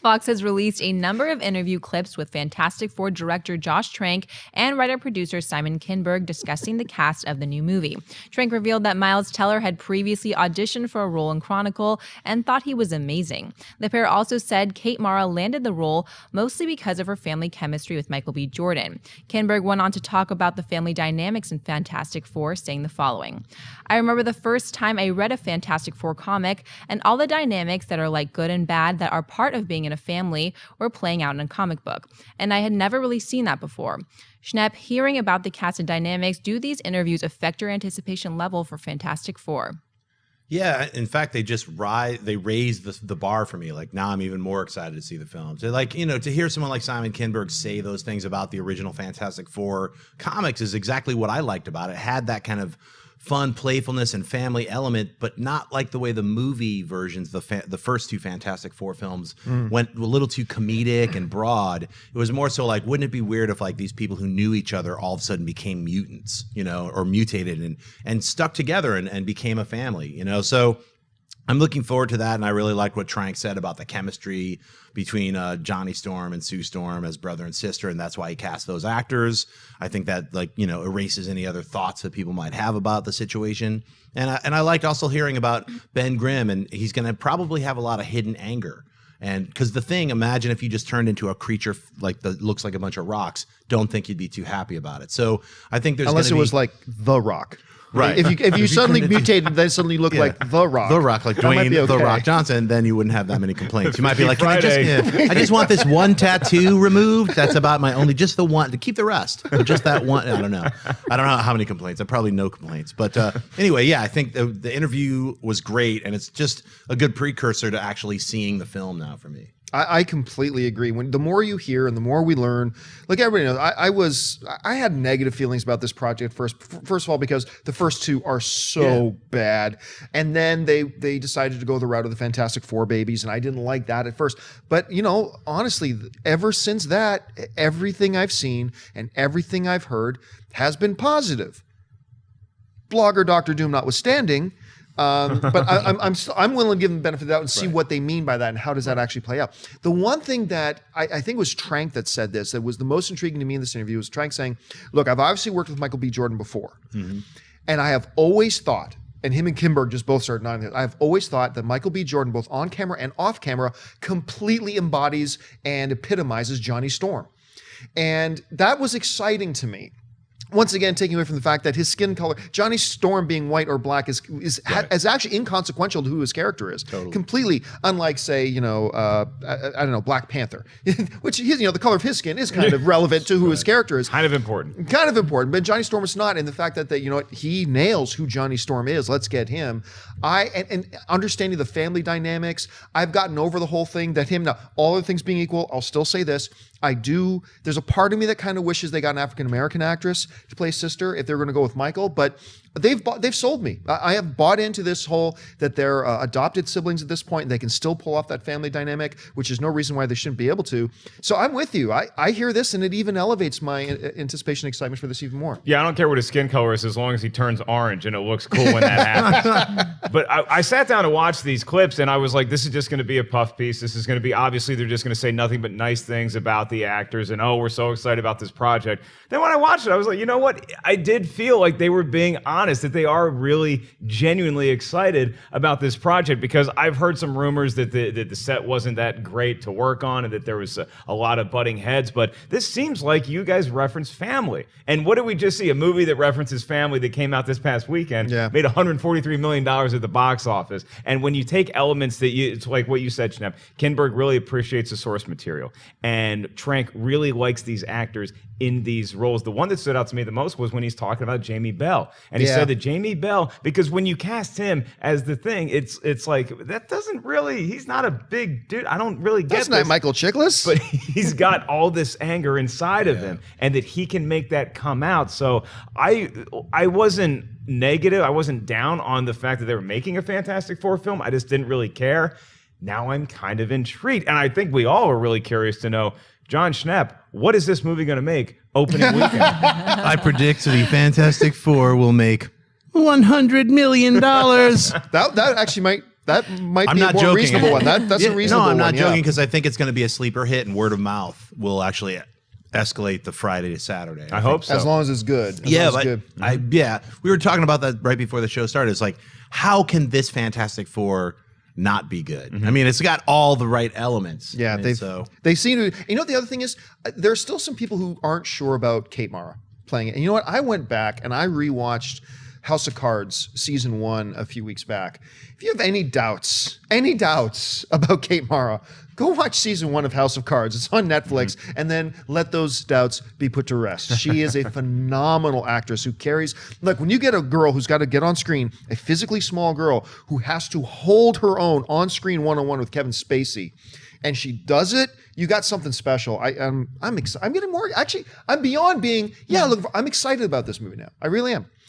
Fox has released a number of interview clips with Fantastic Four director Josh Trank and writer-producer Simon Kinberg discussing the cast of the new movie. Trank revealed that Miles Teller had previously auditioned for a role in Chronicle and thought he was amazing. The pair also said Kate Mara landed the role mostly because of her family chemistry with Michael B. Jordan. Kinberg went on to talk about the family dynamics in Fantastic Four, saying the following: "I remember the first time I read a Fantastic Four comic and all the dynamics that are like good and bad that are part of being in a family were playing out in a comic book, and I had never really seen that before." Schnepp, hearing about the cast and dynamics, do these interviews affect your anticipation level for Fantastic Four? Yeah, in fact, they raised the bar for me. Like, now I'm even more excited to see the films. Like, you know, to hear someone like Simon Kinberg say those things about the original Fantastic Four comics is exactly what I liked about it. It had that kind of fun playfulness and family element, but not like the way the movie versions, the first two Fantastic Four films went a little too comedic and broad. It was more so like, wouldn't it be weird if like these people who knew each other all of a sudden became mutants, you know, or mutated and stuck together and became a family, you know? So I'm looking forward to that, and I really like what Trank said about the chemistry between Johnny Storm and Sue Storm as brother and sister, and that's why he cast those actors. I think that, like, you know, erases any other thoughts that people might have about the situation. And I liked also hearing about Ben Grimm, and he's going to probably have a lot of hidden anger. And because the Thing, imagine if you just turned into a creature like that looks like a bunch of rocks. Don't think you'd be too happy about it. So I think there's unless it was like The Rock. Right. If you suddenly mutated, then suddenly look like The Rock. The Rock, like Dwayne okay. The Rock Johnson, then you wouldn't have that many complaints. You might be like, I just want this one tattoo removed. That's about my only, just the one, to keep the rest. But just that one, I don't know. I don't know how many complaints. Probably no complaints. But anyway, yeah, I think the interview was great, and it's just a good precursor to actually seeing the film now for me. I completely agree. When the more you hear and the more we learn, like everybody knows, I had negative feelings about this project first of all, because the first two are so bad, and then they decided to go the route of the Fantastic Four babies, and I didn't like that at first. But you know, honestly, ever since that, everything I've seen and everything I've heard has been positive. Blogger Dr. Doom notwithstanding. But I'm willing to give them the benefit of the doubt and see what they mean by that and how does that actually play out. The one thing that I think it was Trank that said this, that was the most intriguing to me in this interview, was Trank saying, look, I've obviously worked with Michael B. Jordan before, and I have always thought, and him and Kinberg just both started nodding, I've always thought that Michael B. Jordan, both on camera and off camera, completely embodies and epitomizes Johnny Storm. And that was exciting to me. Once again, taking away from the fact that his skin color, Johnny Storm being white or black, is actually inconsequential to who his character is. Totally. Completely, unlike, say, you know, I don't know, Black Panther, which his, you know, the color of his skin is kind of relevant to who his character is. Kind of important. Kind of important, but Johnny Storm is not. And the fact that you know what, he nails who Johnny Storm is. Let's get him. And understanding the family dynamics, I've gotten over the whole thing that him now. All other things being equal, I'll still say this. There's a part of me that kind of wishes they got an African-American actress to play sister if they were going to go with Michael, but they've sold me. I have bought into this whole, that they're adopted siblings at this point, and they can still pull off that family dynamic, which is no reason why they shouldn't be able to. So I'm with you. I hear this, and it even elevates my anticipation and excitement for this even more. Yeah, I don't care what his skin color is as long as he turns orange, and it looks cool when that happens. But I sat down to watch these clips, and I was like, this is just going to be a puff piece. This is going to be, obviously, they're just going to say nothing but nice things about the actors, and oh, we're so excited about this project. Then when I watched it, I was like, you know what? I did feel like they were being honest, that they are really genuinely excited about this project, because I've heard some rumors that the set wasn't that great to work on and that there was a lot of butting heads, but this seems like you guys reference family. And what did we just see? A movie that references family that came out this past weekend, made $143 million at the box office. And when you take elements it's like what you said, Schnepp, Kinberg really appreciates the source material, and Trank really likes these actors in these roles. The one that stood out to me the most was when he's talking about Jamie Bell. And he said that Jamie Bell, because when you cast him as the Thing, it's like, that doesn't really, he's not a big dude. I don't really get That's not Michael Chiklis. But he's got all this anger inside of him, and that he can make that come out. So I wasn't negative. I wasn't down on the fact that they were making a Fantastic Four film. I just didn't really care. Now I'm kind of intrigued. And I think we all are really curious to know, John Schnepp, what is this movie going to make opening weekend? I predict the Fantastic Four will make $100 million. That actually might I'm be not a more joking. reasonable one. That's a reasonable one. No, I'm not yeah. joking because I think it's going to be a sleeper hit, and word of mouth will actually escalate the Friday to Saturday. I hope so. As long as it's good. We were talking about that right before the show started. It's like, how can this Fantastic Four not be good? I mean, it's got all the right elements. Yeah, they seem to. You know, the other thing is, there's still some people who aren't sure about Kate Mara playing it. And you know what? I went back and I rewatched House of Cards season 1 a few weeks back. If you have any doubts about Kate Mara, go watch season 1 of House of Cards. It's on Netflix, and then let those doubts be put to rest. She is a phenomenal actress who carries. Look, when you get a girl who's got to get on screen, a physically small girl who has to hold her own on screen one-on-one with Kevin Spacey, and she does it, you got something special. I'm excited. I'm getting more. Actually, I'm beyond being. Yeah, look, I'm excited about this movie now. I really am.